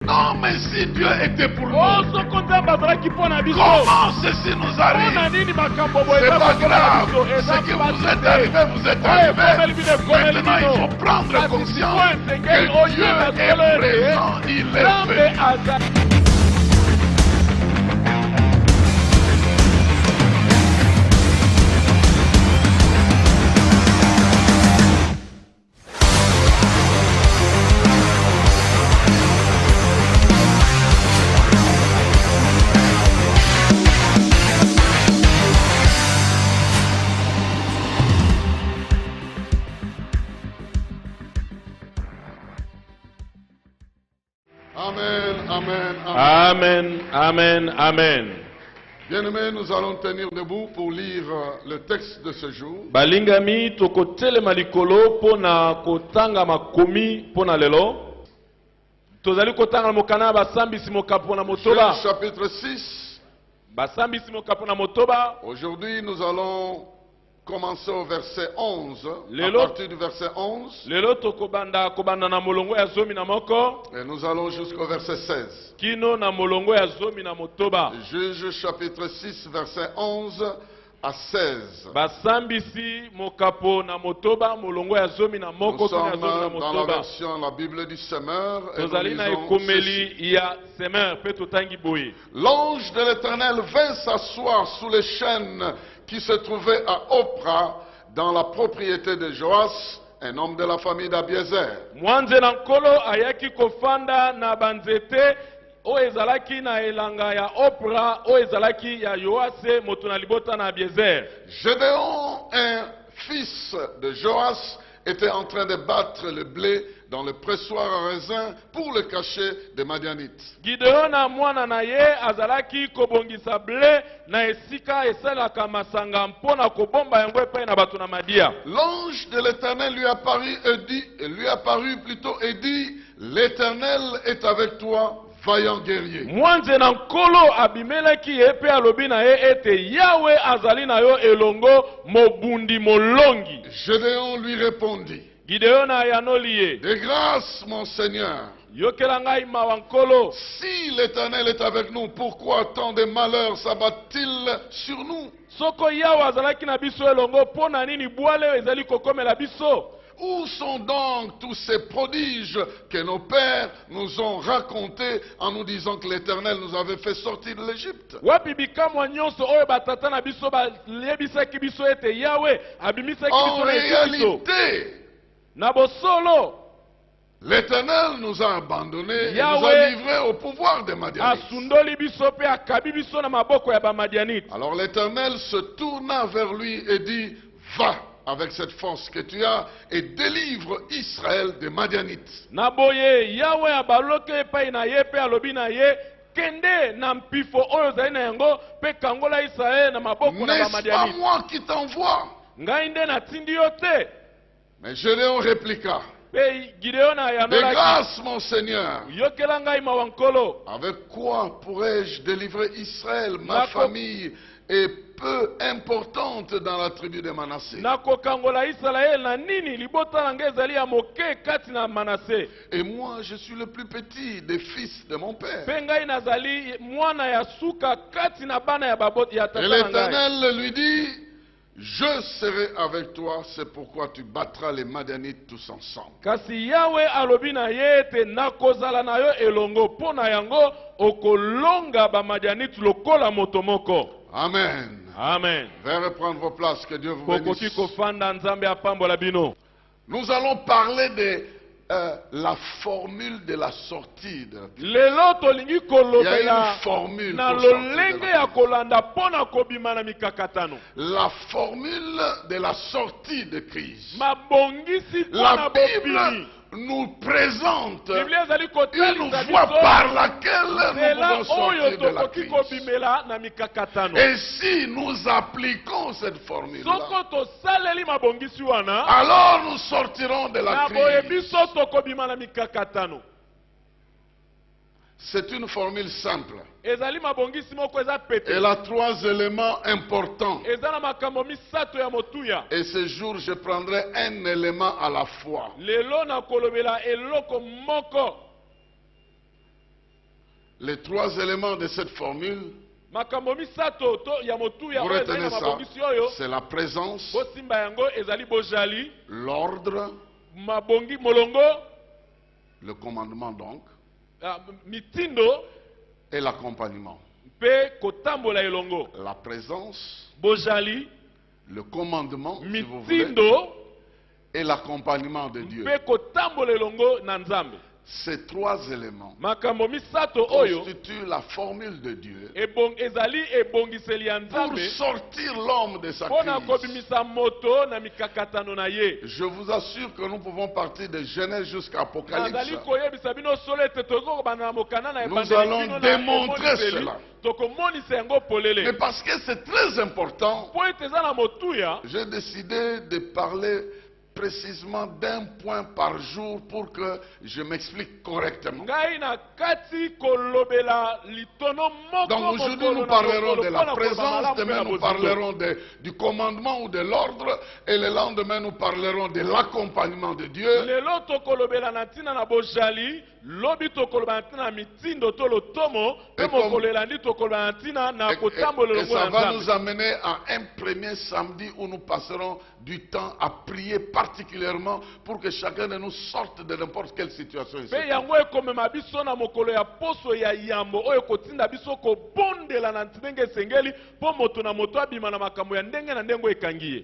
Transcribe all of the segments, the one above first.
Non, mais si Dieu était pour nous, Comment ceci nous arrive? C'est pas grave. Ce que vous êtes arrivé, vous êtes arrivé. Maintenant, il faut prendre conscience que Dieu est présent, il est venu. Amen, amen, amen. Bien-aimés, nous allons tenir debout pour lire le texte de ce jour. Balingami tokotele malikolo pona kotanga makomi pona lelo. Tozali kotanga mokana basambi simoka pona motoba. Genèse chapitre 6. Basambi simoka pona motoba. Aujourd'hui, nous allons commencer au verset 11. À partir du verset 11. Lelo tokobanda kobanda na molongo ya zomi na moko. Et nous allons jusqu'au verset 16. Kino na molongo ya zomi na motoba. Juge chapitre 6 verset 11 à 16. Basambisi mokapo na motoba molongo ya zomi na moko. Nous sommes dans la version la Bible du Semeur. Et nous lisons ceci. L'ange de l'Éternel vint s'asseoir sous les chênes qui se trouvait à Opra, dans la propriété de Joas, un homme de la famille d'Abiezer. Mwanze na nkolo ayaki kofanda na banzete o ezalaki na elanga ya Opra o ezalaki ya Yoase moto na libota na Abiezer. Gédéon, un fils de Joas, était en train de battre le blé dans le pressoir à raisin pour le cacher des Madianites. Gideon mwana na ye azalaki kobongisa blé na esika esalaka masanga mpona kobomba yango epai na bato na Madia. L'ange de l'Éternel lui apparut et dit, l'Éternel est avec toi, vaillant guerrier. Mwanze na nkolo abimeleki ye pe alobi na ye ete Yawe azali na yo elongo mobundi molongi. Gédéon lui répondit, de grâce, mon Seigneur. Si l'Éternel est avec nous, pourquoi tant de malheurs s'abattent-ils sur nous? Où sont donc tous ces prodiges que nos pères nous ont racontés en nous disant que l'Éternel nous avait fait sortir de l'Égypte? En réalité, l'Éternel nous a abandonnés et nous a livrés au pouvoir des Madianites. Alors l'Éternel se tourna vers lui et dit, va avec cette force que tu as et délivre Israël des Madianites. N'est-ce pas moi qui t'envoie? Mais Gédéon répliqua, de grâce, mon Seigneur, avec quoi pourrais-je délivrer Israël? Ma famille est peu importante dans la tribu de Manassé. Et moi, je suis le plus petit des fils de mon père. Et l'Éternel lui dit, je serai avec toi, c'est pourquoi tu battras les Madianites tous ensemble. Amen. Amen. Veuillez reprendre vos places, que Dieu vous bénisse. Nous allons parler de la formule de la sortie de la crise. Il y a une formule pour la formule de la sortie de crise. La Bible nous présente une voie par laquelle nous pouvons sortir de la crise. Et si nous appliquons cette formule-là, alors nous sortirons de la crise. C'est une formule simple. Elle a trois éléments importants. Et ce jour, je prendrai un élément à la fois. Les trois éléments de cette formule, vous retenez ça, c'est la présence, l'ordre, le commandement donc, et l'accompagnement. La présence, le commandement, si vous voulez, et l'accompagnement de Dieu. Ces trois éléments constituent la formule de Dieu pour sortir l'homme de sa crise. Je vous assure que nous pouvons partir de Genèse jusqu'à Apocalypse. Nous allons démontrer cela. Mais parce que c'est très important, j'ai décidé de parler précisément d'un point par jour pour que je m'explique correctement. Donc aujourd'hui nous parlerons de la présence, demain nous parlerons du commandement ou de l'ordre, et le lendemain nous parlerons de l'accompagnement de Dieu. Et ça va nous amener à un premier samedi où nous passerons du temps à prier particulièrement pour que chacun de nous sorte de n'importe quelle situation.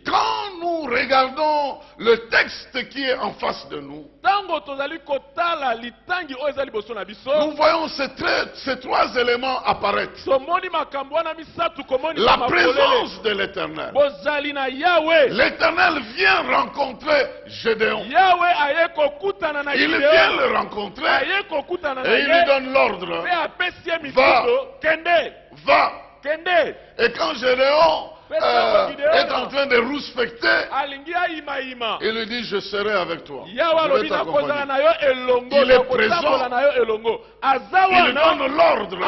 Quand nous regardons le texte qui est en face de nous, nous voyons ces trois éléments apparaître. La présence de l'Éternel. L'Éternel vient rencontrer Gédéon. Il vient le rencontrer et il lui donne l'ordre. Va. Et quand Gédéon est en train de rouspecter, il lui dit: je serai avec toi, je vais t'accompagner. Il est présent, il donne l'ordre et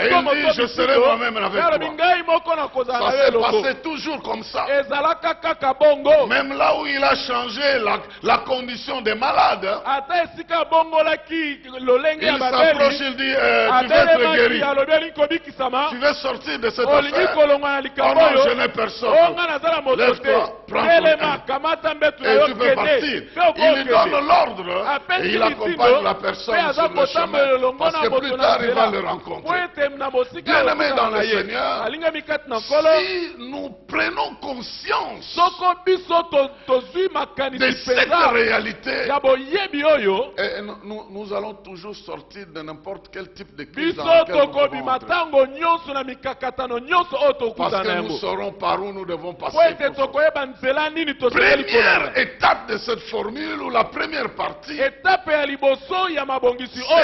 il dit: je serai moi-même avec toi. Ça s'est passé toujours comme ça. Même là où il a changé la condition des malades, il s'approche, il dit: tu vas être guéri, tu vas sortir de cette affaire. Oh non, je n'ai personne. Lève-toi, prends ton et tu peux partir. Il lui donne l'ordre et il accompagne la personne sur le chemin, parce que plus tard il va le rencontrer. Bien-aimés dans le Seigneur, si nous prenons conscience de cette réalité, nous allons toujours sortir de n'importe quel type de crise dans laquelle nous pouvons entrer. Parce que nous saurons par où nous devons passer. Première étape de cette formule, ou la première partie, c'est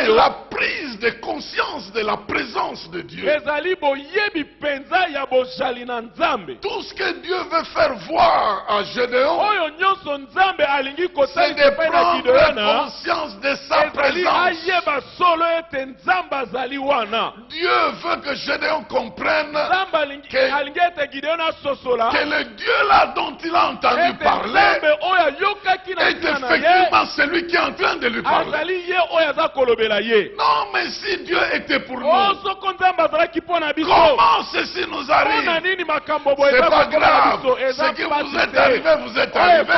la prise de conscience de la présence de Dieu. Tout ce que Dieu veut faire voir à Gédéon, c'est de prendre conscience de sa présence. Dieu veut que Gédéon comprenne que le Dieu là dont il a entendu parler est effectivement celui qui est en train de lui parler. Non, mais si Dieu était pour nous, comment ceci nous arrive? C'est pas grave. Ce qui vous est arrivé, vous êtes arrivé.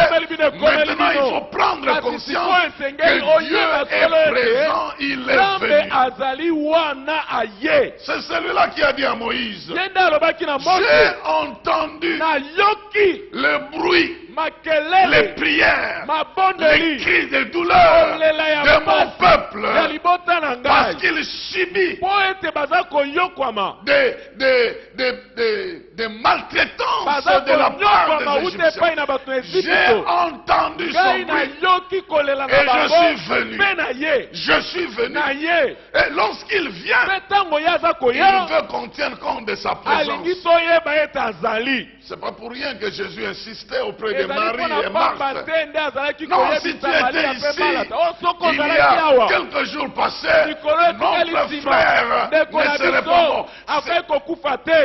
Maintenant, il faut prendre conscience que Dieu est présent, il est venu. C'est celui-là qui a dit à Moïse: j'ai entendu le bruit, les prières, les cris de douleur de mon peuple, parce qu'il subit des maltraitances de la part des Égyptiens. J'ai entendu son bruit et je suis venu. Et lorsqu'il vient, il veut qu'on tienne compte de sa présence. C'est pas pour rien que Jésus insistait auprès de Marie et Marthe. Non, si tu étais ici, il y a quelques jours passés, notre frère ne serait pas mort.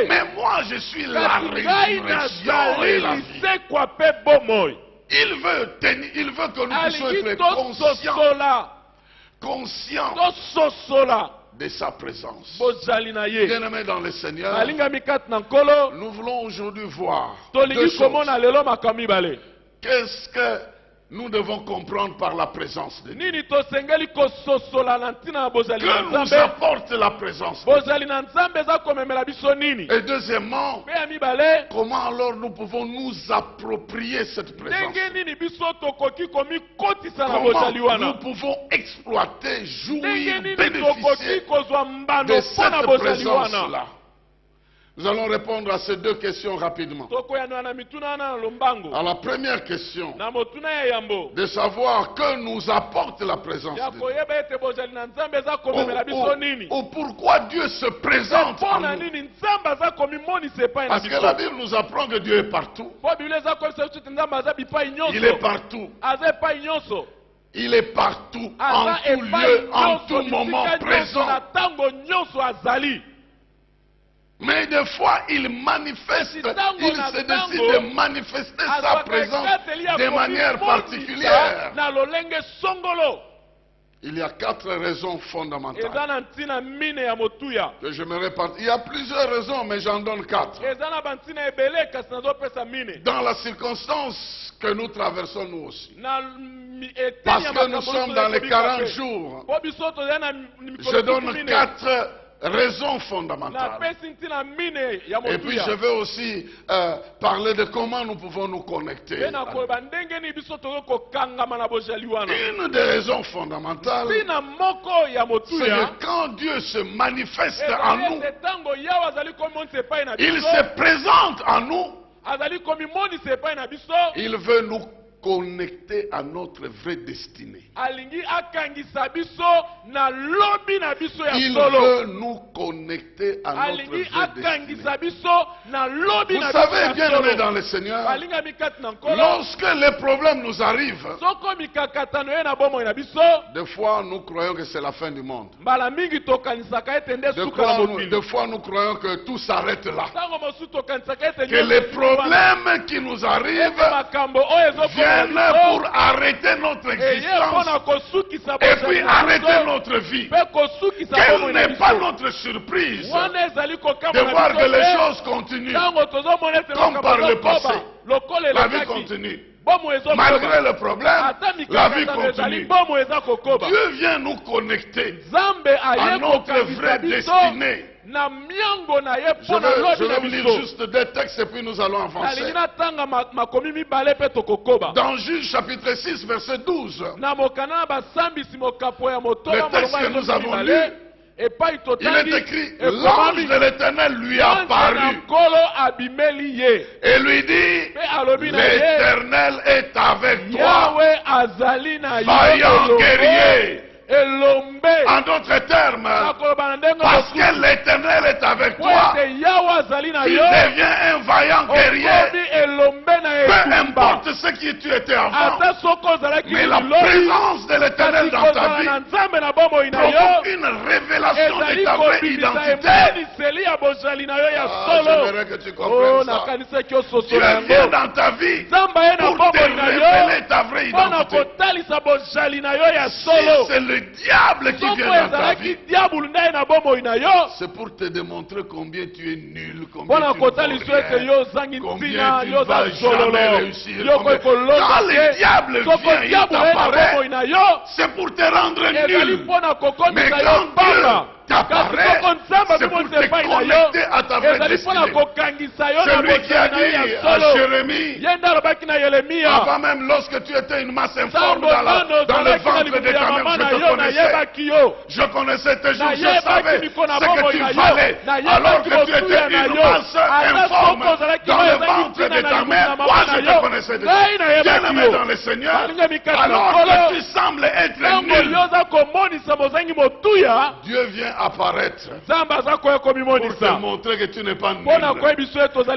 Mais moi, je suis la résurrection et la vie. Il veut que nous puissions être conscients de sa présence. Bien-aimés dans le Seigneur, nous voulons aujourd'hui voir deux choses. Qu'est-ce que nous devons comprendre par la présence de Dieu? Que nous apporte la présence de Dieu? Et deuxièmement, comment alors nous pouvons nous approprier cette présence? Comment nous pouvons exploiter, jouir, bénéficier de cette présence-là? Nous allons répondre à ces deux questions rapidement. À la première question, de savoir que nous apporte la présence de Dieu. Ou pourquoi Dieu se présente en nous. Parce que la Bible nous apprend que Dieu est partout. Il est partout. Il est partout, en tout lieu, en tout moment présent. Mais des fois, il manifeste, il se décide de manifester sa présence de manière particulière. Il y a 4 raisons fondamentales que je me répartis. Il y a plusieurs raisons, mais j'en donne 4. Dans la circonstance que nous traversons nous aussi. Parce que nous sommes dans les 40 jours. Je donne 4 raison fondamentale. Et puis je vais aussi parler de comment nous pouvons nous connecter. Une des raisons fondamentales, c'est que quand Dieu se manifeste en nous, il se présente en nous, il veut nous connecter à notre vraie destinée. Il veut nous connecter à notre vraie destinée. Vous savez, bien-aimés dans le Seigneur, lorsque les problèmes nous arrivent, des fois nous croyons que c'est la fin du monde. Des fois nous croyons que tout s'arrête là. Que les problèmes qui nous arrivent viennent pour arrêter notre existence et puis arrêter notre vie. Quelle n'est pas notre surprise de voir que les choses continuent comme par le passé. La vie continue. Malgré le problème, la vie continue. Dieu vient nous connecter à notre vraie destinée. Je vais vous lire juste 2 textes et puis nous allons avancer. Dans Juge chapitre 6 verset 12, le texte que nous avons lu, il est écrit, l'ange de l'Éternel lui a apparu et lui dit, l'Éternel est avec toi, vaillant guerrier. En d'autres termes, parce que l'Éternel est avec toi, tu deviens un vaillant guerrier. Peu importe ce que tu étais avant, mais la présence de l'Éternel dans ta vie provoque une révélation de ta vraie identité. J'aimerais que tu comprennes ça. Dieu vient dans ta vie pour te révéler ta vraie identité. Si c'est le diable qui vient dans ta vie, c'est pour te démontrer combien tu es nul, combien tu ne vaux rien, combien tu ne vas jamais réussir. Quand le diable vient, il t'apparaît, c'est pour te rendre nul. Mais quand Dieu t'apparaît, c'est pour te connecter à ta vraie destinée. C'est lui qui a dit à Jérémie, avant même lorsque tu étais une masse informe dans le ventre de ta mère, je connaissais tes jours, je savais ce que tu valais. Alors que tu étais une masse informe dans le ventre de ta mère, moi je te connaissais déjà. Bien-aimé dans le Seigneur, alors que tu sembles être nul, Dieu vient apparaître pour te montrer que tu n'es pas nul.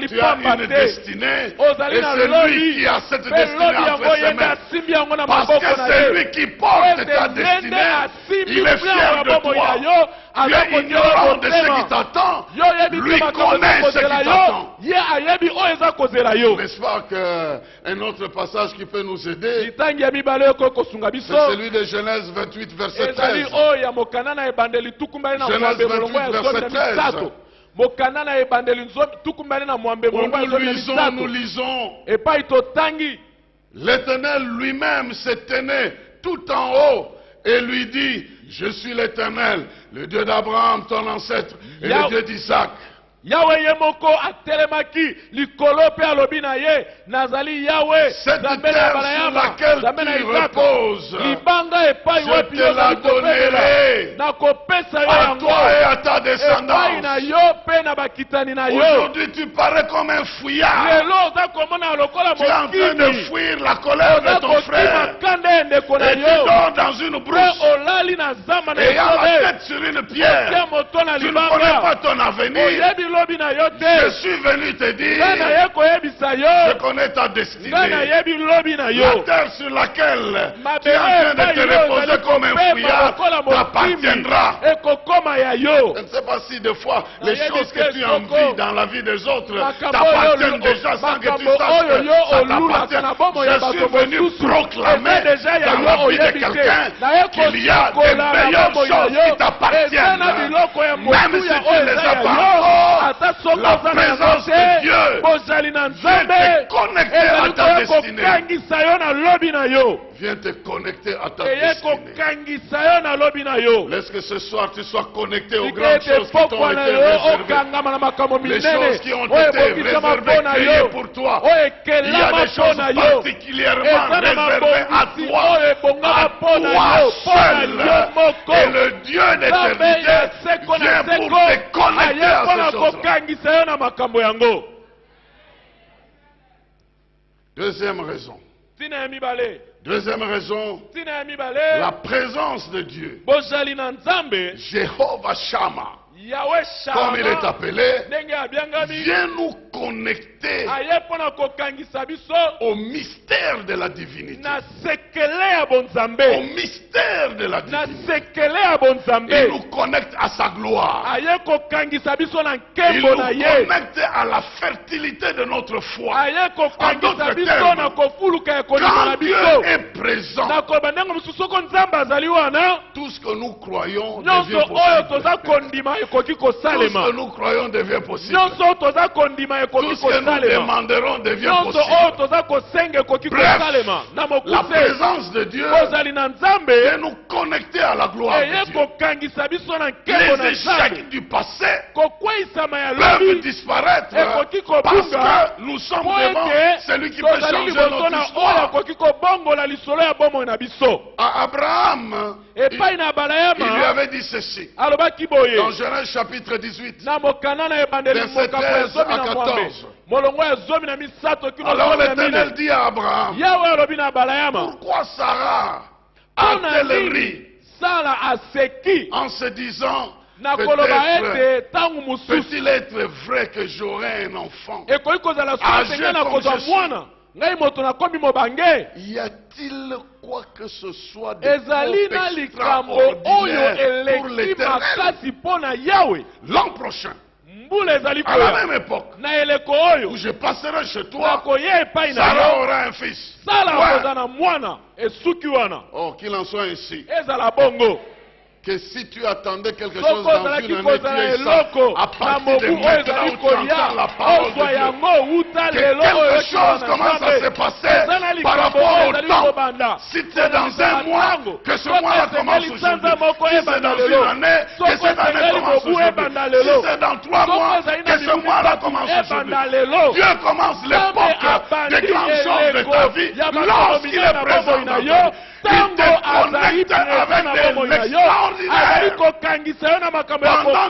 Tu as une destinée. Et c'est lui qui a cette destinée entre ses mains. Parce que c'est lui qui porte ta destinée. Il est fier de toi. Tu es ignorant de ce qui t'attend. Lui connaît ce qui t'attend. N'est-ce pas qu'un autre passage qui peut nous aider, c'est celui de Genèse 28, verset 13. Genèse 28, verset 13. Nous lisons. L'Éternel lui-même se tenait tout en haut et lui dit, je suis l'Éternel, le Dieu d'Abraham, ton ancêtre, et le Dieu d'Isaac. Yahweh yemoko atelemaki likolo pe alobi na ye nazali Yahweh Zambe na Abraham Zambe tu reposes libanga epai wapi yo la donnerai na kopesa yo yango à toi et à ta descendance epai na yo pe na bakitani na yo. Aujourd'hui tu parais comme un fouillard. Lelo za komona lokola mokini. Tu es en train de fuir la colère de ton frère et tu dors dans une brousse ayant la tête sur une pierre. Tu ne connais pas ton avenir. Je suis venu te dire, je connais ta destinée. La terre sur laquelle tu es en train de te reposer comme un fouillard t'appartiendra. Je ne sais pas si des fois les choses que tu envies dans la vie des autres t'appartiennent déjà sans que tu saches que ça t'appartient. Je suis venu proclamer dans la vie de quelqu'un qu'il y a des meilleures choses qui t'appartiennent. Même si tu ne les as pas encore, la présence de Dieu vient te connecter à ta destinée. Viens te connecter à ta destinée. Laisse que ce soir tu sois connecté aux grandes choses qui t'ont été réservées. Les choses qui ont été réservées, créées pour toi. Il y a des choses particulièrement réservées à toi seul. Et le Dieu d'éternité vient pour te connecter à ces choses-là. Deuxième raison. Deuxième raison, la présence de Dieu. Jéhovah Shammah, comme il est appelé, vient nous connecter au mystère de la divinité. Au mystère de la divinité. Il nous connecte à sa gloire. Il nous connecte à la fertilité de notre foi. En d'autres termes, quand Dieu est présent, tout ce que nous croyons devient possible. Tout ce que nous croyons devient possible. Tout ce que nous demanderons devient possible. Bref, la présence de Dieu vient nous connecter à la gloire de Dieu. Les échecs du passé peuvent disparaître parce que nous sommes devant celui qui peut changer notre histoire. À Abraham, il lui avait dit ceci. Dans Genèse chapitre 18, verset 13 à 14. Alors l'Éternel dit à Abraham, pourquoi Sarah a-t-elle ri en se disant, peut-il être vrai que j'aurai un enfant âgé comme je suis? Y a-t-il quoi que ce soit de extraordinaire pour l'Éternel? L'an prochain, à la même époque, où je passerai chez toi, Sarah aura un fils. Oh, qu'il en soit ainsi. Que si tu attendais quelque chose dans une année, tu es ça. À partir de maintenant où tu entends la parole de Dieu, que quelque chose commence à se passer par rapport au temps. Si c'est dans un mois, que ce mois-là commence aujourd'hui. Si c'est dans une année, que cette année commence aujourd'hui. Si c'est dans 3 mois, que ce mois-là commence aujourd'hui. Dieu commence l'époque des grandes choses de ta vie lorsqu'il est présent dans ta vie. Il te connecte avec des extraordinaires. Pendant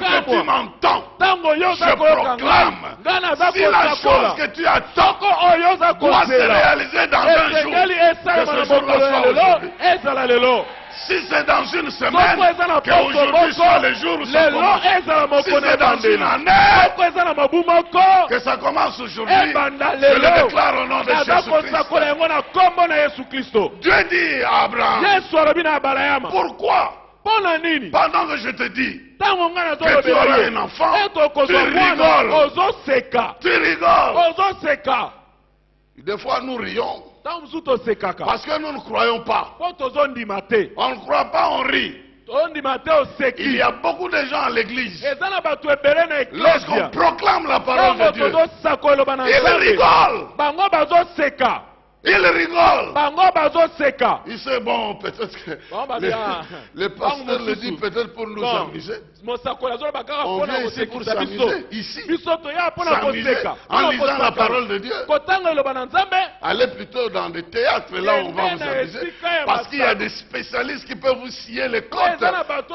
que tu m'entends, je proclame, si la chose que tu attends doit se réaliser dans un jour, que ce jour-là soit aujourd'hui. Si c'est dans une semaine, qu'aujourd'hui soit le jour où ça commence. Si c'est dans une année, que ça commence aujourd'hui, je le déclare au nom de Jésus-Christ. Dieu dit à Abraham, pourquoi? Pendant que je te dis que tu auras un enfant, tu rigoles. Tu rigoles. Des fois nous rions. Parce que nous ne croyons pas. On ne croit pas, on rit. Il y a beaucoup de gens à l'église. Lorsqu'on proclame la parole de Dieu, ils rigolent. Il rigole. Il sait, bon, peut-être que le pasteur le dit peut-être pour nous amuser. On vient ici pour s'amuser. Ici, s'amuser en lisant la parole de Dieu. Allez plutôt dans des théâtres, là on va vous amuser. Parce qu'il y a des spécialistes qui peuvent vous scier les côtes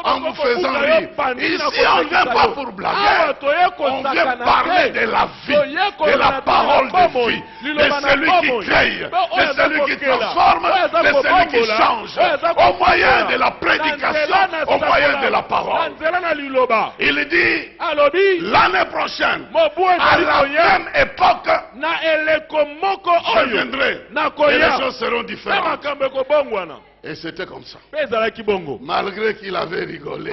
en vous faisant rire. Ici, on ne vient pas pour blaguer. On vient parler de la vie, de la parole de vie, de celui qui crée, de celui qui transforme, de celui qui change, au moyen de la prédication, au moyen de la parole. Il dit, l'année prochaine, à la même époque, je viendrai et les choses seront différentes. Et c'était comme ça. Malgré qu'il avait rigolé,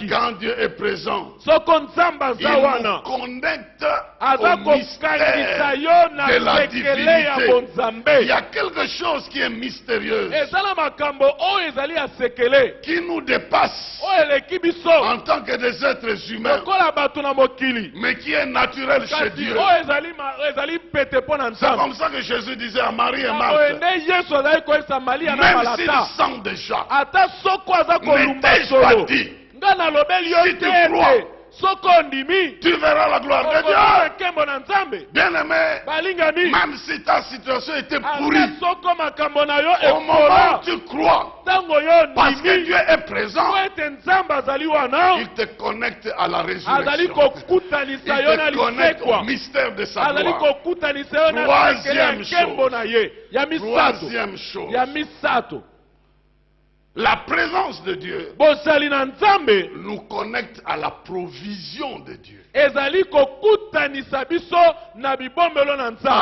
quand Dieu est présent, il nous connecte au mystère de la divinité. Il y a quelque chose qui est mystérieux, qui nous dépasse en tant que des êtres humains, mais qui est naturel chez Dieu. C'est comme ça que Jésus disait à Marie et Marthe, même s'ils sont déjà, ne t'ai-je pas dit, si tu crois, tu verras la gloire de Dieu. Bien-aimé, même si ta situation était pourrie, au moment où tu crois, parce que Dieu est présent, il te connecte à la résurrection. Il te connecte au mystère de sa gloire. Troisième chose. La présence de Dieu nous connecte à la provision de Dieu. À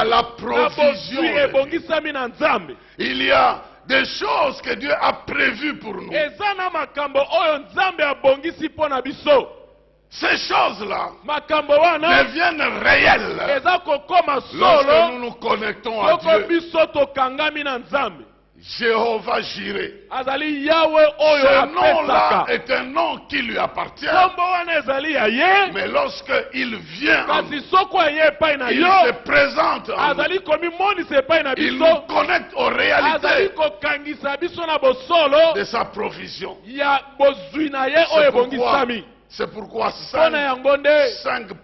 la provision de Dieu. Il y a des choses que Dieu a prévues pour nous. Ces choses-là deviennent réelles lorsque nous nous connectons à Dieu. Jéhovah Jireh. Ce nom-là est un nom qui lui appartient. Mais lorsqu'il vient, il se présente en nous. Il nous connecte aux réalités de sa provision. C'est pourquoi 5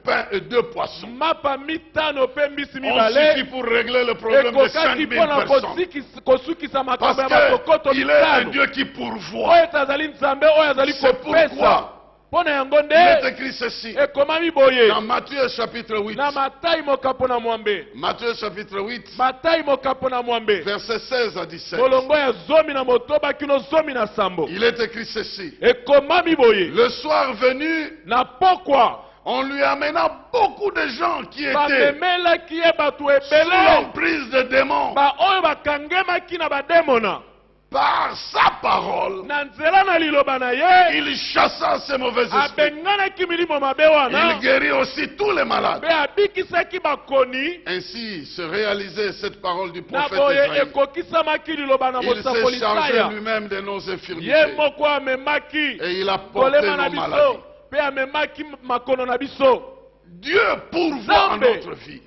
pains et 2 poissons ont suffi pour régler le problème de 5000 personnes. Parce qu'il est un Dieu qui pourvoit. C'est pourquoi il est écrit ceci dans Matthieu chapitre 8. Matthieu chapitre 8, versets 16 à 17. Il est écrit ceci. Le soir venu, on lui amena beaucoup de gens qui étaient sous l'emprise de démons. Par sa parole, il chassa ces mauvais esprits. Il guérit aussi tous les malades. Ainsi se réalisait cette parole du prophète Isaïe. Il s'est chargé lui-même de nos infirmités et il a porté nos maladies. Dieu pourvoit en notre vie.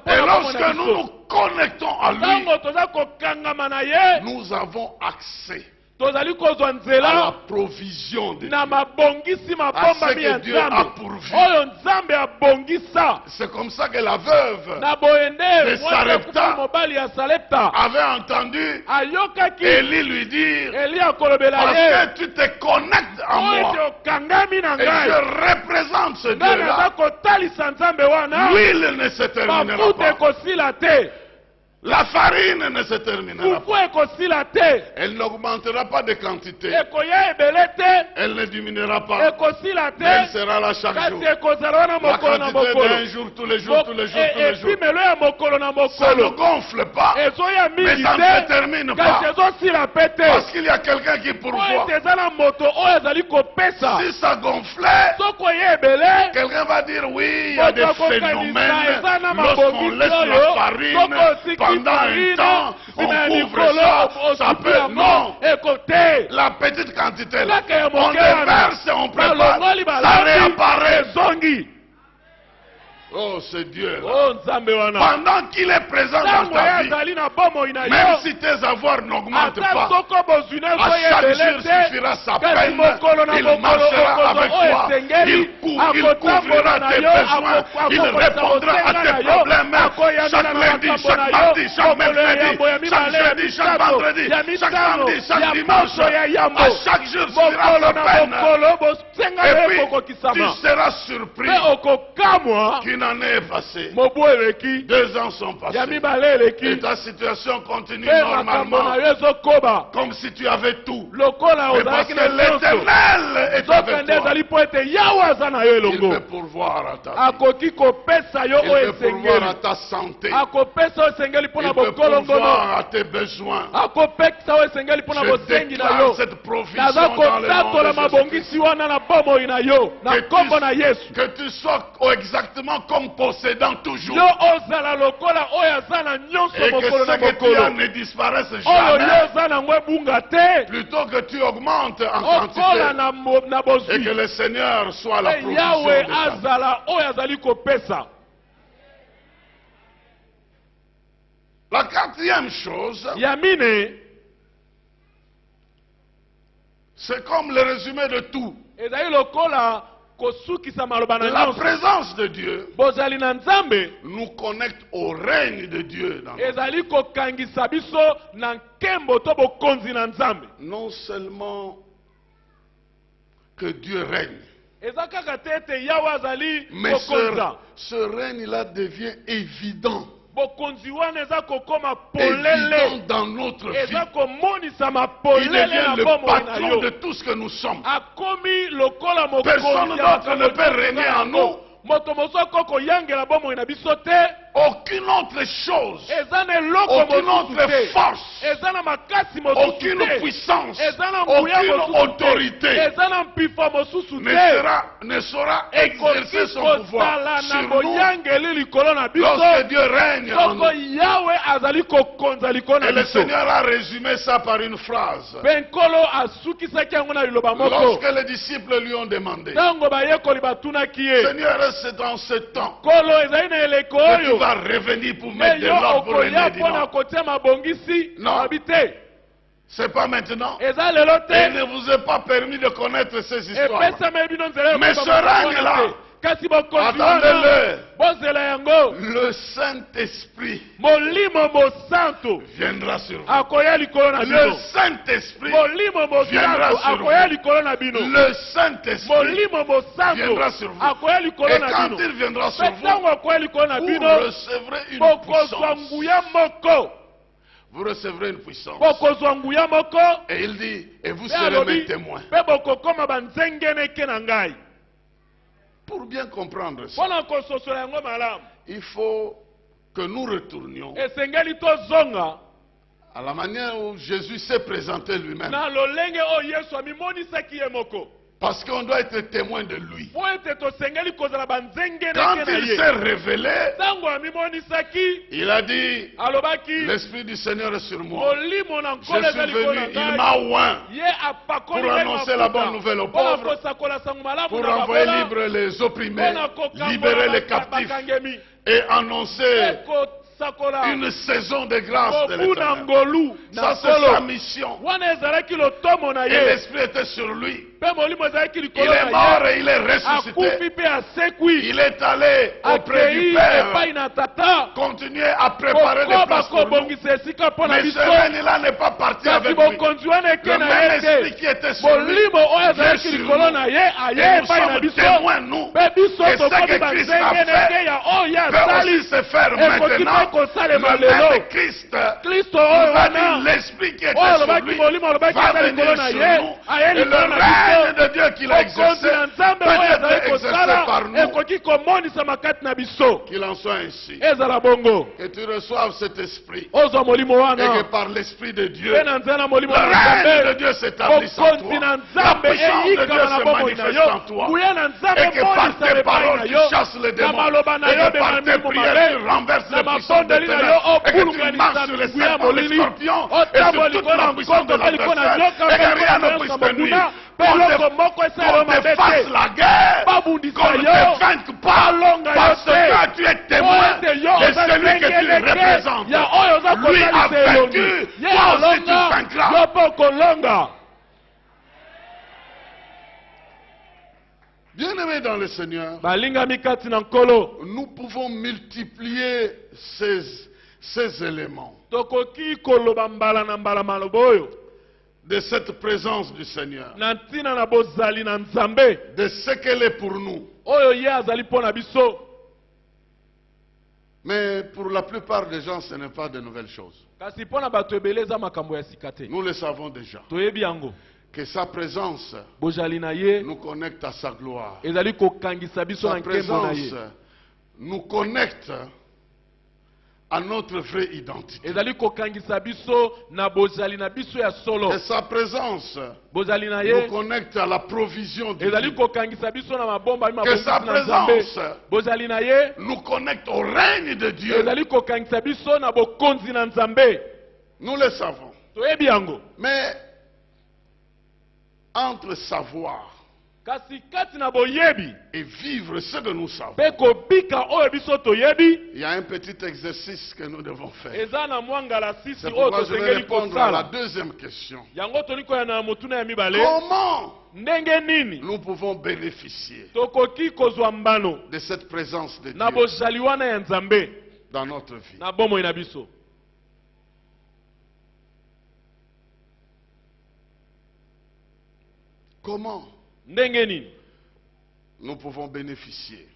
Et lorsque nous nous connectons à lui, nous avons accès à la provision de Dieu, à ce que Dieu a pourvu. C'est comme ça que la veuve de Sarepta avait entendu Élie lui dire, parce que tu te connectes à moi et je représente ce Dieu-là, l'huile ne se terminera pas. La farine ne se terminera pas. Elle n'augmentera pas de quantité. Elle ne diminuera pas. Mais elle sera là chaque jour. La quantité d'un jour, tous les jours, tous les jours, tous les jours. Ça ne gonfle pas. Mais ça ne se termine pas. Parce qu'il y a quelqu'un qui pourvoit. Si ça gonflait, quelqu'un va dire oui, il y a des phénomènes. Lorsqu'on laisse la farine pendant un temps, on couvre ça, ça peut, non. La petite quantité là, on déverse, on prépare, ça réapparaît. Oh, c'est Dieu là. Pendant qu'il est présent dans ta vie, même si tes avoirs n'augmentent pas, à chaque jour suffira sa peine, il marchera avec toi, il couvrira tes besoins, il répondra à tes problèmes, chaque lundi, chaque mardi, chaque mercredi, chaque jeudi, chaque vendredi, chaque samedi, chaque dimanche, à chaque jour suffira sa peine. Et puis, tu seras surpris qu'il n'en est passé. 2 ans sont passés. Et ta situation continue normalement. Comme si tu avais tout. Mais parce que l'Éternel est avec toi. Il peut pourvoir à ta vie. Il peut pourvoir à ta santé. Il peut pourvoir à tes besoins. Je déclare cette provision dans le nom de Jésus-Christ. Que tu sois exactement comme possédant toujours. Et que ce que tu as ne disparaisse jamais. Plutôt que tu augmentes en quantité. Et que le Seigneur soit la provision de ta vie. La 4e chose, c'est comme le résumé de tout. La présence de Dieu nous connecte au règne de Dieu. Non seulement que Dieu règne, mais ce règne-là devient évident. Évident dans notre vie. Il devient le patron de tout ce que nous sommes. Personne d'autre ne peut régner en nous. Aucune autre chose, aucune autre force, aucune puissance, aucune autorité ne saura exercer son pouvoir sur nous lorsque Dieu règne en nous. Et le Seigneur a résumé ça par une phrase. Lorsque les disciples lui ont demandé, Seigneur, c'est dans ce temps que tu vas revenir pour mettre de l'ordre pour régner, dit non. Non, c'est pas maintenant. Et il ne vous est pas permis de connaître ces histoires. Mais ce règne-là, attendez-le, le Saint-Esprit viendra sur vous. Le Saint-Esprit viendra sur vous. Le Saint-Esprit viendra sur vous. Et quand il viendra sur vous, vous recevrez une puissance. Vous recevrez une puissance. Et il dit, et vous serez mes témoins. Pour bien comprendre ça, il faut que nous retournions à la manière où Jésus s'est présenté lui-même. Parce qu'on doit être témoin de lui. Quand il s'est révélé, il a dit, l'Esprit du Seigneur est sur moi. Je suis venu, il m'a oint pour annoncer la bonne nouvelle aux pauvres, pour envoyer libres les opprimés, libérer les captifs et annoncer une saison de grâce de l'Éternel. Ça, c'est sa mission. Et l'Esprit était sur lui. Il est mort et il est ressuscité. Il est allé auprès du Père, continuer à préparer des places pour nous. Mais ce règne-là n'est pas parti avec lui. Le même Esprit qui était sur lui vient sur nous. Et nous sommes témoins, nous. Et ce que Christ a fait peut aussi se faire maintenant. Le même Christ, nous a dit l'Esprit qui était sur lui va venir sur nous. Et le règne de Dieu qu'il a exercé peut être exercé par nous. Qu'il en soit ainsi. Que tu reçoives cet esprit. Et que par l'Esprit de Dieu, le règne de Dieu s'établisse en toi. La puissance de Dieu se manifeste en toi. Et que par tes paroles tu chasses les démons. Et que par tes prières tu renverses les puissances des ténèbres. Et que tu marches sur les serpents, les scorpions et sur toute la puissance de l'adversaire. Et que rien ne puisse te nuire. Qu'on te fasse la guerre, qu'on ne te vainque pas, parce que tu es témoin de celui que tu représentes. Lui a vaincu, toi aussi tu vaincras. Bien-aimés dans le Seigneur, nous pouvons multiplier ces éléments de cette présence du Seigneur, de ce qu'elle est pour nous. Mais pour la plupart des gens, ce n'est pas de nouvelles choses. Nous le savons déjà. Que sa présence nous connecte à sa gloire. Sa présence nous connecte à notre vraie identité. Et sa présence nous connecte à la provision de Dieu. Que sa présence nous connecte au règne de Dieu. Nous le savons. Mais entre savoir et vivre ce que nous savons, il y a un petit exercice que nous devons faire. C'est pourquoi je vais répondre à la deuxième question. Comment nous pouvons bénéficier de cette présence de Dieu dans notre vie? Comment nous pouvons bénéficier?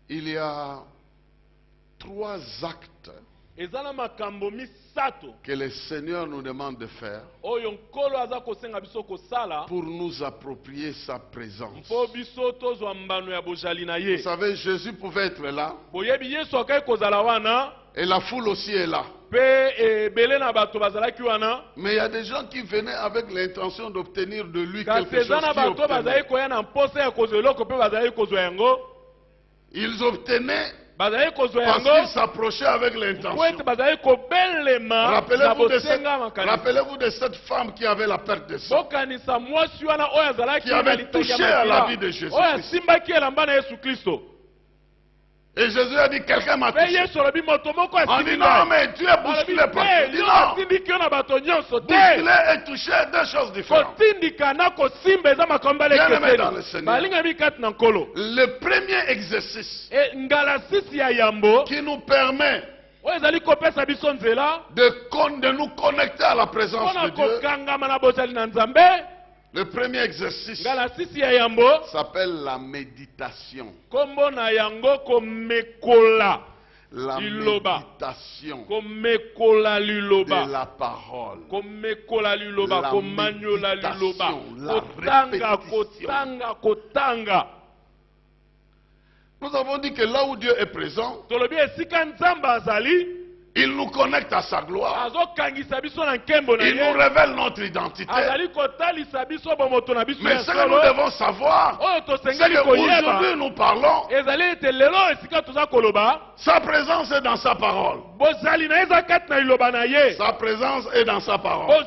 Il y a 3 actes que le Seigneur nous demande de faire pour nous approprier sa présence. Vous savez, Jésus pouvait être là et la foule aussi est là. Mais il y a des gens qui venaient avec l'intention d'obtenir de lui quelque chose qu'ils obtenaient. Ils obtenaient parce qu'ils s'approchaient avec l'intention. Rappelez-vous de cette femme qui avait la perte de sang, qui avait touché à la vie de Jésus-Christ. Et Jésus a dit, quelqu'un m'a touché. On dit, non, mais tu es bousculé partout. Il dit, non. Bousculé et touché, 2 choses différentes. Bien-aimés dans le Seigneur, le premier exercice qui nous permet de nous connecter à la présence de Dieu, le premier exercice s'appelle la méditation. La méditation de la parole. La répétition. Nous avons dit que là où Dieu est présent, il nous connecte à sa gloire. Il nous révèle notre identité. Mais ce que nous devons savoir, c'est qu'aujourd'hui nous parlons, sa présence est dans sa parole. Sa présence est dans sa parole.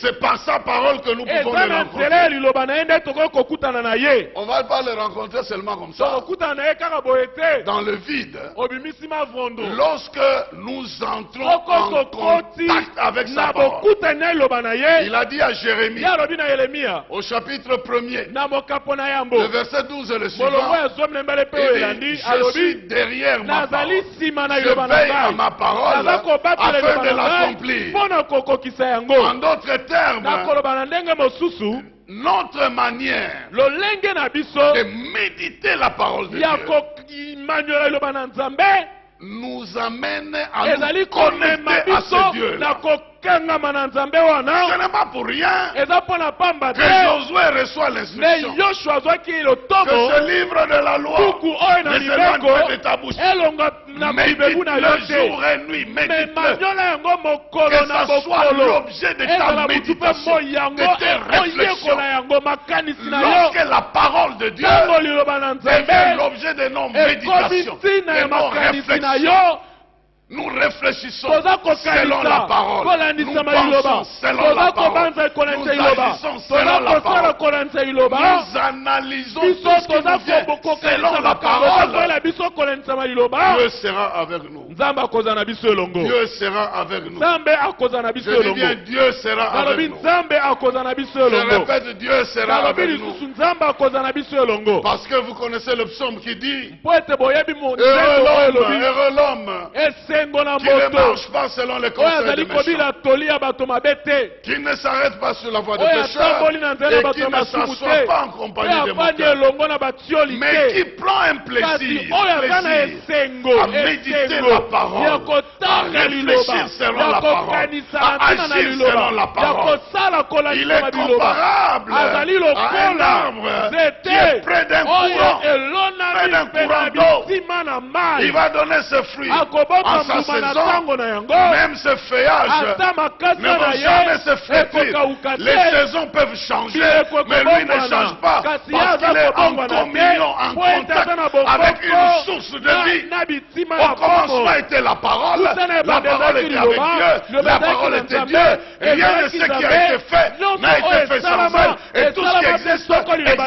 C'est par sa parole que nous pouvons le rencontrer. On ne va pas le rencontrer seulement comme ça. Dans le vide. lorsque nous entrons en contact avec sa parole, il a dit à Jérémie, au chapitre 1er, le verset 12 et le suivant, il dit, je suis derrière ma parole, je veille à ma parole afin de l'accomplir. En d'autres termes, notre manière de méditer la parole de Dieu nous amène à nous connecter à ce Dieu-là. Ce n'est pas pour rien que Josué reçoit l'instruction que ce livre de la loi ne s'éloigne pas de ta bouche. Médite-le jour et nuit, médite-le. Que ça soit l'objet de ta méditation, de tes réflexions. Lorsque la parole de Dieu devient l'objet de nos méditations, de nos réflexions, nous réfléchissons selon la parole. Nous pensons selon la parole. Nous agissons selon la parole. Nous analysons tout ce qui nous vient selon la parole. Dieu sera avec nous. Dieu sera avec nous. Je dis bien, Dieu sera avec nous. Je répète, Dieu sera avec nous. Parce que vous connaissez le psaume qui dit, heureux l'homme qui ne marche pas selon les conseils des méchants, qui ne s'arrête pas sur la voie des pécheurs et qui ne s'assoit pas en compagnie des moqueurs, mais qui prend un plaisir à méditer la parole, à réfléchir selon la parole, à agir selon la parole. Il est comparable à un arbre qui est près d'un courant d'eau. Il va donner ses fruits en sa saison, même ses feuillages ne vont jamais se flétrir. Les saisons peuvent changer, mais lui ne change pas parce qu'il est en communion, en contact avec une source de vie. Au commencement était la parole était avec Dieu, la parole était Dieu, et rien de ce qui a été fait n'a été fait sans elle, et tout ce qui existe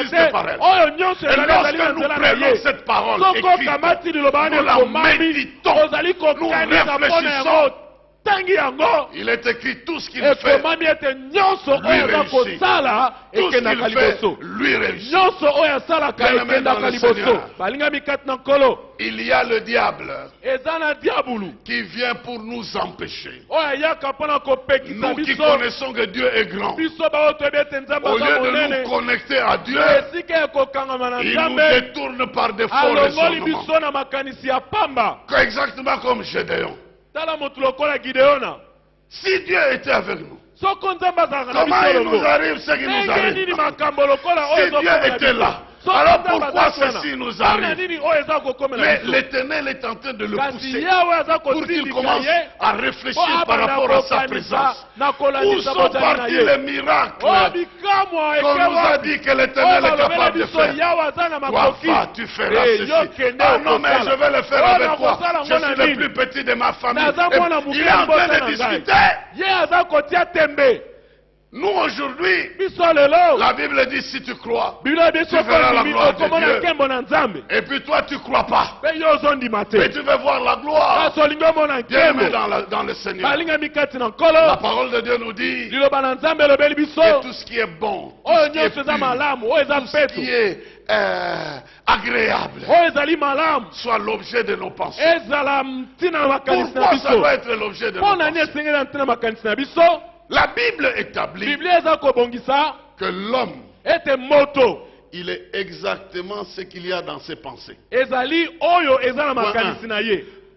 existe par elle. Et lorsque nous prenons cette parole écrite, nous la méditons, nous réfléchissons. Il est écrit tout ce qu'il fait, lui réussit. Tout ce qu'il fait, lui réussit. Bien-aimé dans le Seigneur, il y a le diable qui vient pour nous empêcher. Nous qui connaissons que Dieu est grand, au lieu de nous connecter à Dieu, il nous détourne par des faux raisonnements. Exactement comme Gédéon. Si Dieu était avec nous, comment il nous arrive ce qui nous arrive? Si Dieu était là, alors pourquoi ceci nous arrive? Mais l'Éternel est en train de le pousser pour qu'il commence à réfléchir par rapport à sa présence. Où sont partis les miracles qu'on nous a dit que l'Éternel est capable de faire? Toi, va, tu feras ceci. Ah non, mais je vais le faire avec toi. Je suis le plus petit de ma famille. Il est en train de discuter. Nous aujourd'hui, la Bible dit si tu crois, tu verras la gloire de Dieu. Et puis toi tu ne crois pas. Mais tu veux voir la gloire. Bien-aimé dans le Seigneur. La parole de Dieu nous dit que tout ce qui est bon, tout ce qui est pur, tout ce qui est agréable soit l'objet de nos pensées. Pourquoi ça doit être l'objet de nos pensées? La Bible établit que l'homme, il est exactement ce qu'il y a dans ses pensées.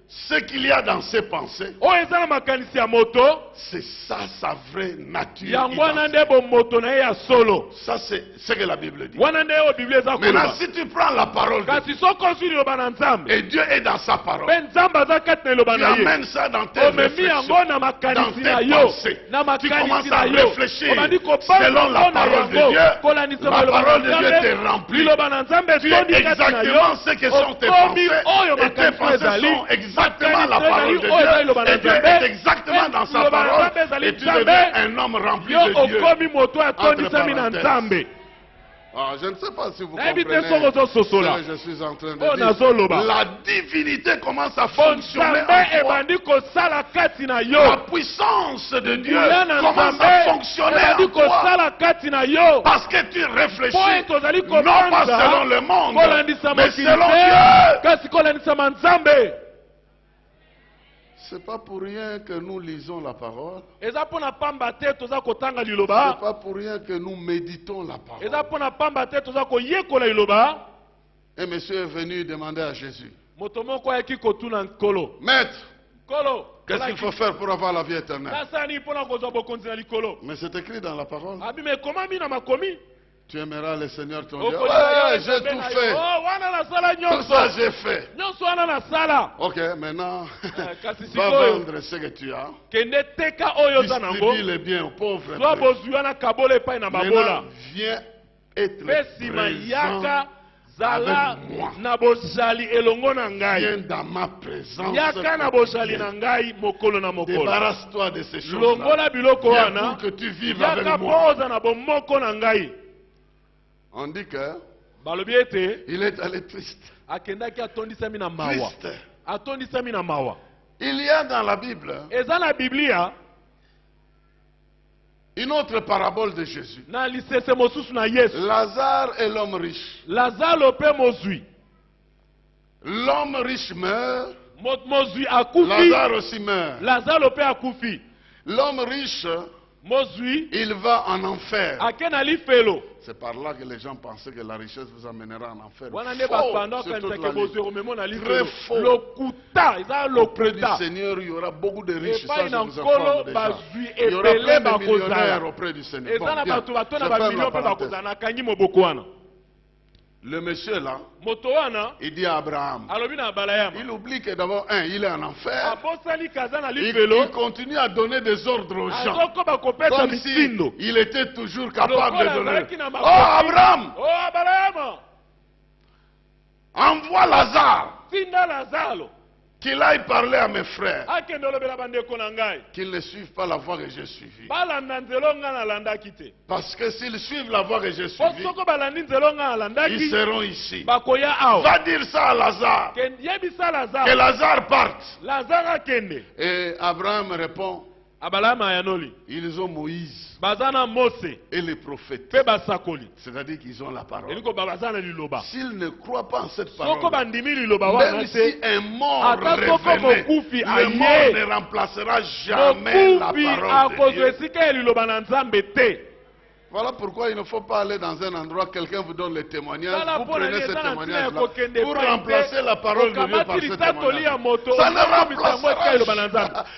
Ce qu'il y a dans ses pensées, c'est ça sa vraie nature. Ça c'est ce que la Bible dit. Maintenant si tu prends la parole de Dieu, et Dieu est dans sa parole, tu amènes ça dans tes réflexions, dans tes pensées. Tu commences à réfléchir selon la parole de Dieu. La parole de Dieu te remplit. Tu es exactement ce que sont tes pensées, et tes pensées sont exactement la parole de Dieu, et Dieu est exactement dans sa parole, et tu deviens un homme rempli de Dieu. Entre parenthèses. Ah, je ne sais pas si vous comprenez ce que je suis en train de dire. La divinité commence à fonctionner en toi. La puissance de Dieu commence à fonctionner en toi. Parce que tu réfléchis non pas selon le monde, mais selon Dieu. C'est pas pour rien que nous lisons la parole. C'est pas pour rien que nous méditons la parole. Et monsieur est venu demander à Jésus, Maître, qu'est-ce qu'il faut faire pour avoir la vie éternelle? Mais c'est écrit dans la parole. Tu aimeras le Seigneur ton Dieu. Ouais, j'ai tout fait. Tout ça j'ai fait. Ok, maintenant, va vendre ce que tu as. Distribue les biens aux pauvres. Maintenant, viens être présent avec moi. Viens dans ma présence. Débarrasse-toi de ces choses-là. Viens pour que tu vives avec moi. On dit que il est allé triste. Triste. Il y a dans la Bible une autre parabole de Jésus. Lazare et l'homme riche. L'homme riche meurt. Lazare aussi meurt. L'homme riche, il va en enfer. C'est par là que les gens pensaient que la richesse vous amènera en enfer. Très faux. Auprès du Seigneur, il y aura beaucoup de riches. Ça, je vous informe déjà. Il y aura plein de millionnaires auprès du Seigneur. Bon, bien, je ferme la parenthèse. Le monsieur là, il dit à Abraham, il oublie que d'abord, il est en enfer. Il continue à donner des ordres aux gens. Comme si il était toujours capable de donner. Oh Abraham! Envoie Lazare. Qu'il aille parler à mes frères. Qu'ils ne suivent pas la voie que j'ai suivie. Parce que s'ils suivent la voie que j'ai suivie, ils seront ici. Va dire ça à Lazare. Que Lazare parte. Et Abraham répond, ils ont Moïse et les prophètes. C'est-à-dire qu'ils ont la parole. S'ils ne croient pas en cette parole, même si un mort revenait, le mort ne remplacera jamais la parole de Dieu. Voilà pourquoi il ne faut pas aller dans un endroit, quelqu'un vous donne le témoignage, vous prenez ce témoignage-là pour remplacer la parole de Dieu par ce témoignage. Ça ne remplacera jamais.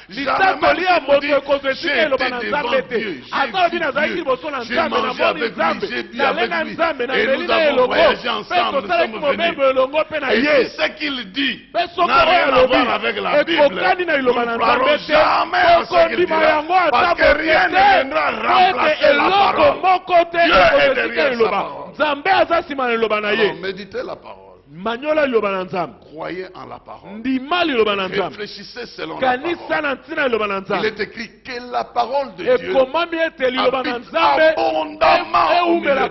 J'ai été devant Dieu, j'ai mangé avec lui, j'ai bu avec lui, et nous avons voyagé ensemble, nous sommes venus. Et si ce qu'il dit n'a rien à voir avec la Bible, nous ne croirons jamais à ce qu'il dira, parce que rien ne viendra remplacer la parole. Dieu est derrière sa parole. Alors, méditez la parole. Croyez en la parole. Réfléchissez selon la parole. Il est écrit que la parole de Dieu habite abondamment au milieu de vous.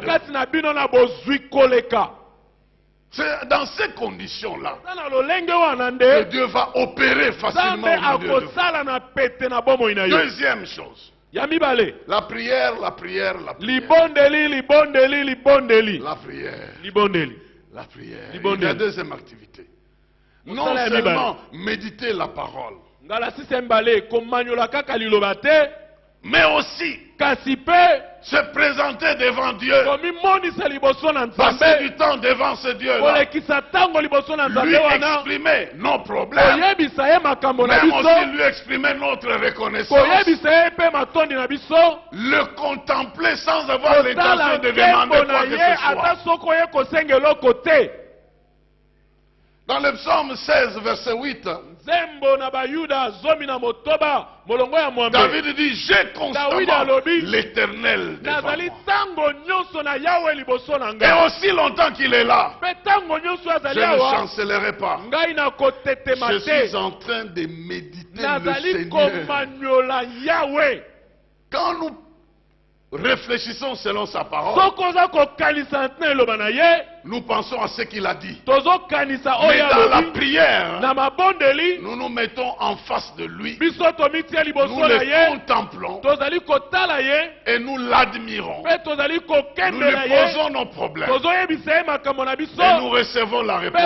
C'est dans ces conditions-là que Dieu va opérer facilement au milieu de vous. Deuxième chose. La prière, la prière, la prière. La prière. La prière. Il y a deuxième activité. Non seulement méditer la parole, mais aussi se présenter devant Dieu, passer du temps devant ce Dieu-là, lui exprimer nos problèmes, même aussi lui exprimer notre reconnaissance, le contempler sans avoir l'intention de demander quoi que ce soit. Dans le psaume 16, verset 8, David dit, j'ai constamment l'Éternel devant moi. Et aussi longtemps qu'il est là, je ne chancellerai pas. Je suis en train de méditer le Seigneur. Quand nous réfléchissons selon sa parole, nous pensons à ce qu'il a dit. Mais dans la prière, nous nous mettons en face de lui. Nous le contemplons et nous l'admirons. Nous lui posons nos problèmes et nous recevons la réponse.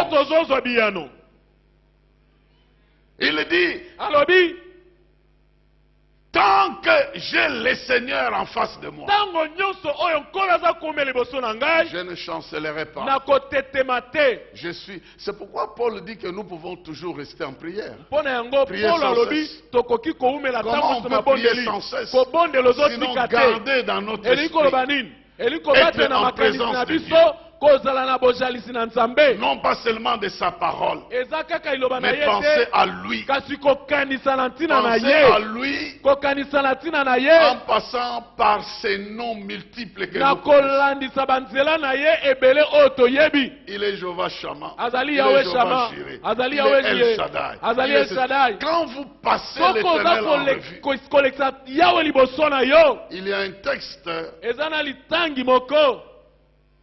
Il dit, tant que j'ai le Seigneur en face de moi, je ne chancellerai pas. C'est pourquoi Paul dit que nous pouvons toujours rester en prière. Prier sans cesse. Comment on peut prier sans cesse? Sinon garder dans notre esprit, être en présence de Dieu. Non pas seulement de sa parole, mais penser à lui. Penser à lui en passant par ses noms multiples que nous connaissons. Il est Jéhovah Shammah, il est Jéhovah Jireh, il est El Shaddai. Quand vous passez l'Éternel en revue, il y a un texte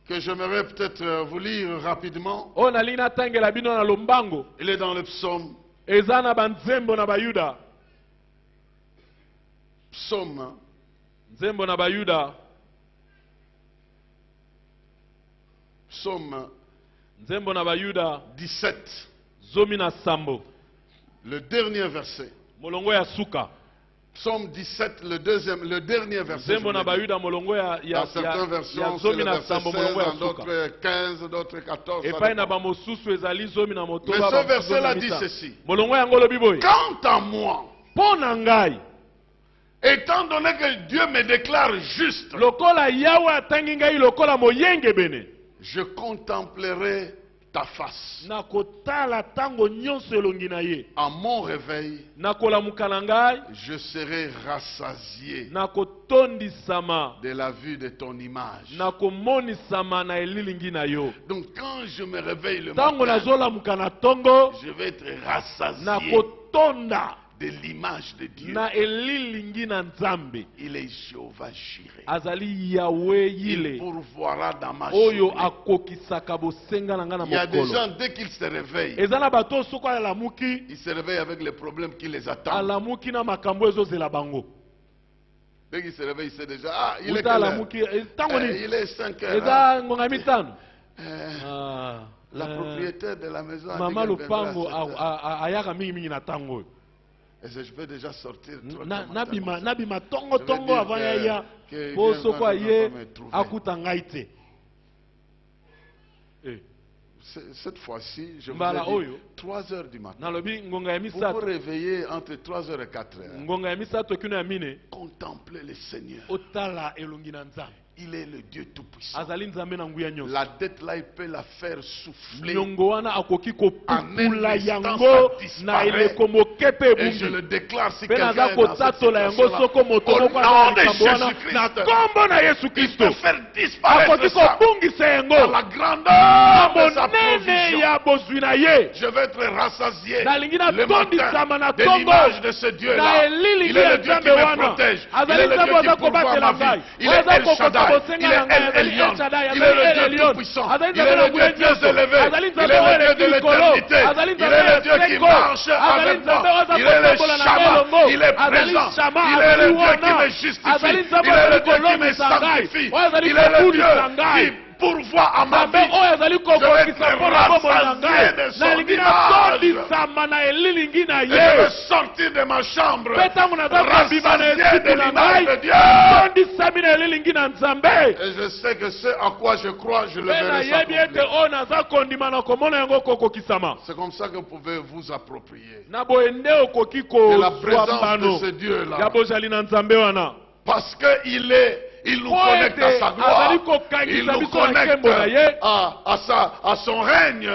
que j'aimerais peut-être vous lire rapidement. Il est dans le psaume. Psaume. Psaume 17. Le dernier verset. Psaume 17, le dernier verset. Dans certaines versions, c'est le verset 16, dans d'autres 15, d'autres 14. Mais ce verset-là dit ceci. Quant à moi, étant donné que Dieu me déclare juste, je contemplerai ta face. À mon réveil, je serai rassasié de la vue de ton image. Donc quand je me réveille le matin, je vais être rassasié de l'image de Dieu. Il est Jéhovah Jireh. Il pourvoira dans ma journée. Il y a des gens, dès qu'ils se réveillent, ils se réveillent avec les problèmes qui les attendent. Dès qu'ils se réveillent, ils savent déjà, ah, il est quelle heure? Il est 5 heures. La propriétaire de la maison a dit qu'elle et je vais déjà sortir. Cette fois-ci, je vous ai dit 3 heures du matin. Vous vous réveillez entre 3 heures et 4 heures. Contemplez le Seigneur. Il est le Dieu Tout-Puissant. La dette là, il peut la faire souffler. En un instant, ça disparaît. Et je le déclare, si quelqu'un est dans cette situation-là, au nom de Jésus-Christ, il peut faire disparaître ça. Dans la grandeur de sa provision, je vais être rassasié le matin de l'image de ce Dieu-là. Il est le Dieu qui me protège. Il est le Dieu qui pourvoit ma vie. Il est El Shaddai. Il est El Elyon, il est le Dieu tout-puissant, il est le Dieu très élevé, il est le Dieu de l'éternité, il est le Dieu qui marche avec moi, il est le Shammah, il est présent, il est le Dieu qui me justifie, il est le Dieu qui me sanctifie, il est le Dieu qui pourvoit à ma vie. Je vais être rassasié de son image. Et je vais sortir de ma chambre rassasié de l'image de Dieu. Et je sais que ce à quoi je crois, je le verrai s'accomplir. C'est comme ça que vous pouvez vous approprier de la présence de ce Dieu-là. Parce qu'il nous connecte à sa gloire, il nous connecte à son règne.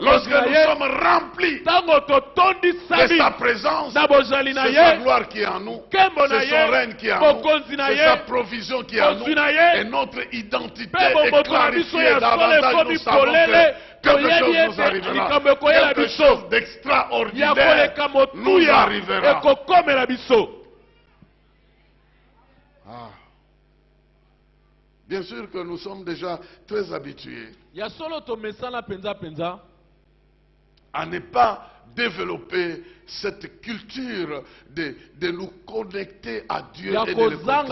Lorsque nous sommes remplis de sa présence, c'est sa gloire qui est en nous, c'est son règne qui est en nous, c'est sa provision qui est en nous, et notre identité est clarifiée davantage. Nous savons que quelque chose nous arrivera, quelque chose d'extraordinaire nous arrivera. Bien sûr que nous sommes déjà très habitués à ne pas développer cette culture de nous connecter à Dieu et de le contempler.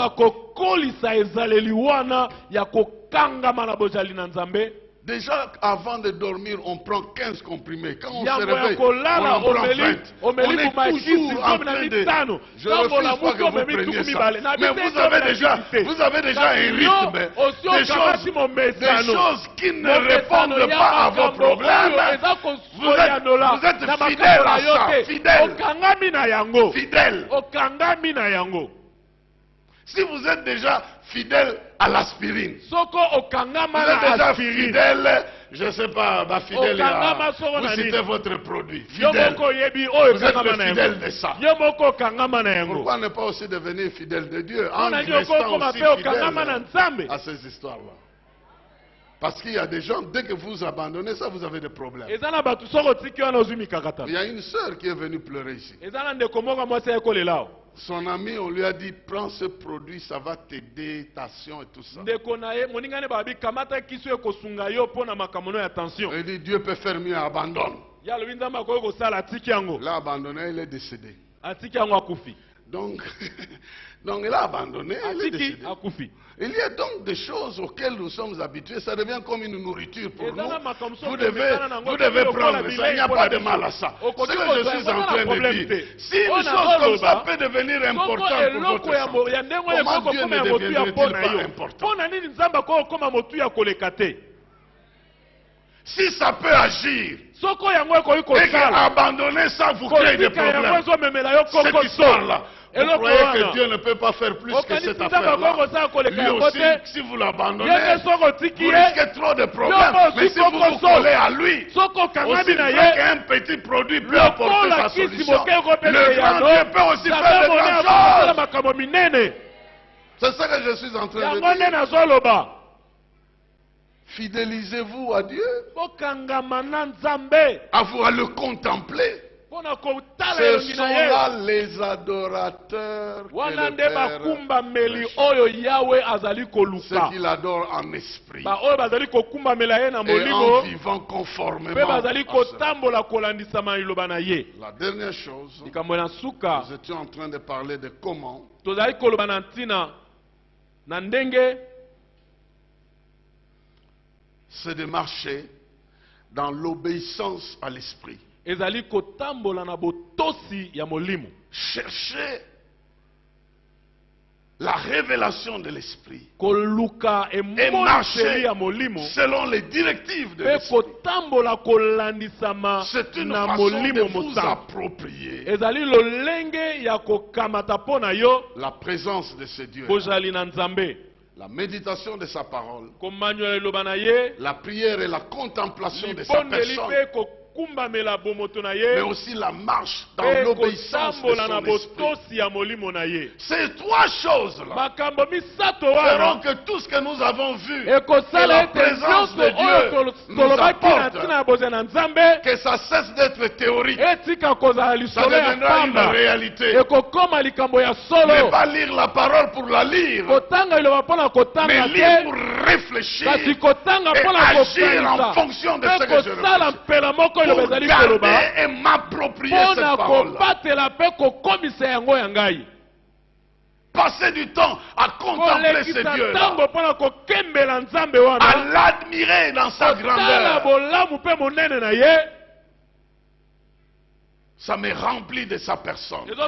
Déjà, avant de dormir, on prend 15 comprimés. Quand on se réveille, on en prend 20. On est toujours en train de... Je ne refuse pas que vous preniez ça. Mais vous avez déjà un rythme. Des choses qui ne répondent pas à vos problèmes. Vous êtes fidèle à ça. Fidèle. Si vous êtes déjà fidèle à l'aspirine, vous êtes déjà fidèle, je ne sais pas, fidèle à... Vous citez votre produit, fidèle. Vous êtes fidèle de ça. Pourquoi ne pas aussi devenir fidèle de Dieu en restant aussi fidèle à ces histoires-là? Parce qu'il y a des gens, dès que vous abandonnez ça, vous avez des problèmes. Il y a une sœur qui est venue pleurer ici. Son ami, on lui a dit, prends ce produit, ça va t'aider, ta tension et tout ça. Il dit, Dieu peut faire mieux, abandonne. Là, abandonné, il est décédé. Donc, il a abandonné, il est décédé. Il y a donc des choses auxquelles nous sommes habitués, ça devient comme une nourriture pour nous. Vous devez prendre ça, il n'y a pas de mal à ça. Ce que je suis en train de dire, si une chose comme ça peut devenir importante pour votre santé, comment Dieu ne deviendrait-il pas important? Si ça peut agir, et qu'abandonner ça vous crée des problèmes, cette histoire-là, vous croyez que Dieu ne peut pas faire plus que cette affaire-là? Lui aussi, si vous l'abandonnez, vous risquez trop de problèmes. Mais si vous vous collez à lui, aussi bien qu'un petit produit peut apporter sa solution, le grand Dieu peut aussi faire de grandes choses. C'est ça que je suis en train de dire. Fidélisez-vous à Dieu, à le contempler. Ce sont là les adorateurs ceux qui l'adorent en esprit et en vivant conformément à ça. La dernière chose, nous étions en train de parler de comment c'est de marcher dans l'obéissance à l'esprit. Chercher la révélation de l'esprit et marcher selon les directives de l'esprit. C'est une façon de vous approprier la présence de ce Dieu, la méditation de sa parole, la prière et la contemplation de sa personne, mais aussi la marche dans l'obéissance de son esprit. Ces trois choses-là feront que tout ce que nous avons vu, que la présence de Dieu nous apporte, que ça cesse d'être théorique, ça deviendra une réalité. Ne pas lire la parole pour la lire, mais lire pour réfléchir et agir en fonction de ce que je réfléchis. Pour garder et m'approprier cette parole. Passer du temps à contempler ce Dieu-là, à l'admirer dans sa grandeur. Ça me remplit de sa personne. Ça me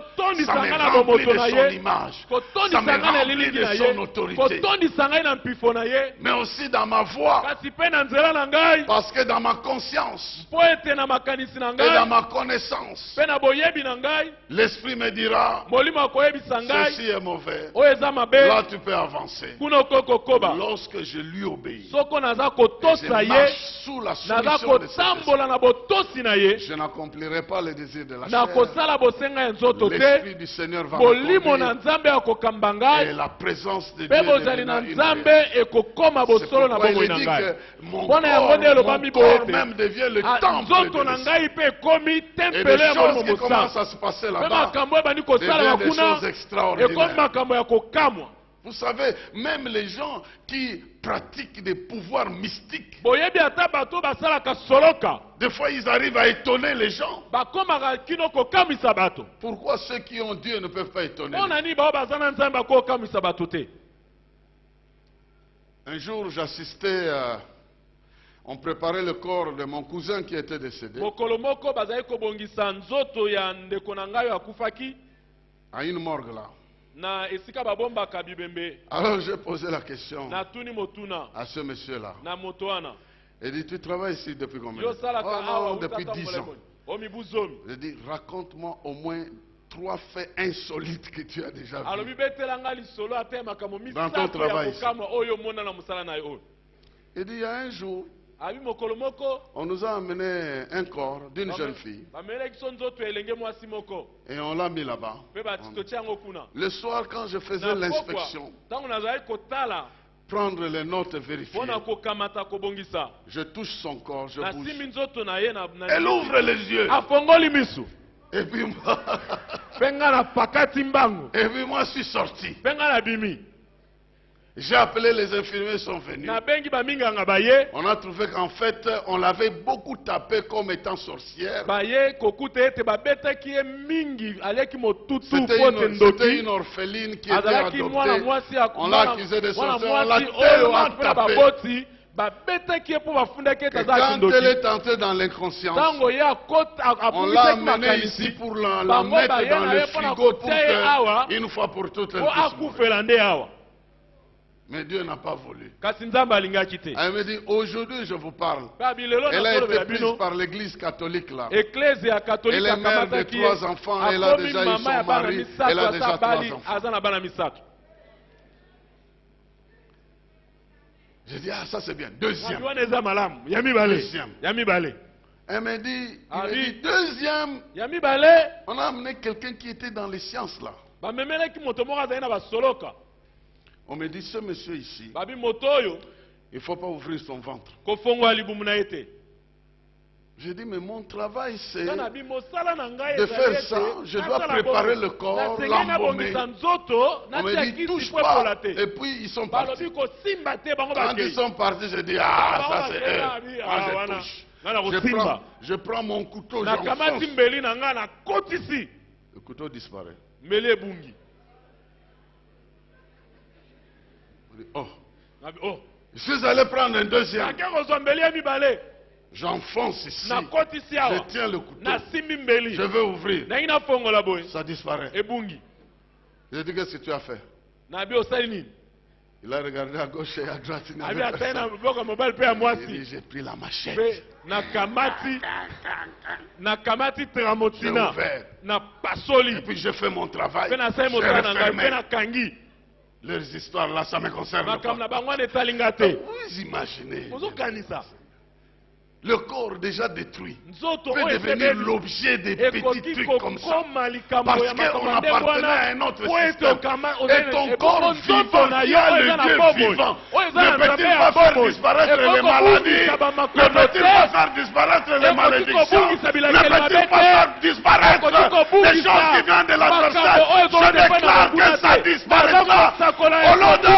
remplit de son image. Ça me remplit de son autorité. Mais aussi dans ma voix. Parce que dans ma conscience et dans ma connaissance, l'esprit me dira, ceci est mauvais. Là tu peux avancer. Lorsque je lui obéis, et je marche sous la soumission de cet esprit, je n'accomplirai pas les désirs de la chair. L'esprit du Seigneur va me conduire et la présence de Dieu deviendra une réalité. C'est pourquoi il dit que mon corps même devient le temple de l'esprit. Et des choses qui commencent à se passer là-bas deviennent des choses extraordinaires. Vous savez, même les gens qui pratiquent des pouvoirs mystiques, des fois ils arrivent à étonner les gens. Pourquoi ceux qui ont Dieu ne peuvent pas étonner? Un jour, j'assistais on préparait le corps de mon cousin qui était décédé à une morgue là. Alors j'ai posé la question à ce monsieur-là. Il dit, tu travailles ici depuis combien de temps? Oh non, depuis 10 ans. J'ai dit, raconte-moi au moins 3 faits insolites que tu as déjà vus dans ton travail ici. Il dit, il y a un jour, on nous a amené un corps d'une jeune fille et on l'a mis là-bas. Le soir, quand je faisais l'inspection, prendre les notes et vérifier, je touche son corps, je bouge. Elle ouvre les yeux. Et puis moi, je suis sorti. J'ai appelé les infirmiers, ils sont venus. On a trouvé qu'en fait, on l'avait beaucoup tapé comme étant sorcière. C'était une orpheline qui était adoptée. On l'a accusée de sorcière, on l'a tellement tapé. Quand elle est entrée dans l'inconscience, on l'a amenée ici pour la mettre dans le frigo pour qu'une fois pour toutes elle puisse mourir. Mais Dieu n'a pas voulu. Elle me dit, aujourd'hui je vous parle. Elle a été prise par l'église catholique là. Elle est mère de 3 enfants, elle a déjà eu son mari, elle a déjà 3 enfants. J'ai dit, ah ça c'est bien. Deuxième. Elle me dit, deuxième, on a amené quelqu'un qui était dans les sciences là. On me dit, ce monsieur ici, il ne faut pas ouvrir son ventre. J'ai dit, mais mon travail c'est de faire ça. Je dois préparer le corps, l'embaumer. On me dit, touche pas. Et puis ils sont partis. Quand ils sont partis, je dis, ah, ça c'est eux. Moi je touche. Je prends mon couteau, j'enfonce. Le couteau disparaît. Oh. Je suis allé prendre un deuxième. J'enfonce ici. Je tiens le couteau. Je veux ouvrir. Ça disparaît. J'ai dit, qu'est-ce que tu as fait? Il a regardé à gauche et à droite. Il dit, j'ai pris la machette. J'ai ouvert. Et puis j'ai fait mon travail. J'ai refermé. Leurs histoires là, ça me concerne pas. Vous imaginez. Le corps déjà détruit peut devenir l'objet des petits trucs comme ça. Parce qu'on appartenait à un autre système. Et ton corps vivant, qui a le Dieu vivant, ne peut-il pas faire disparaître les maladies? Ne peut-il pas faire disparaître les malédictions? Ne peut-il pas faire disparaître les choses qui viennent de la sorcière? Je déclare que ça disparaîtra. Au nom de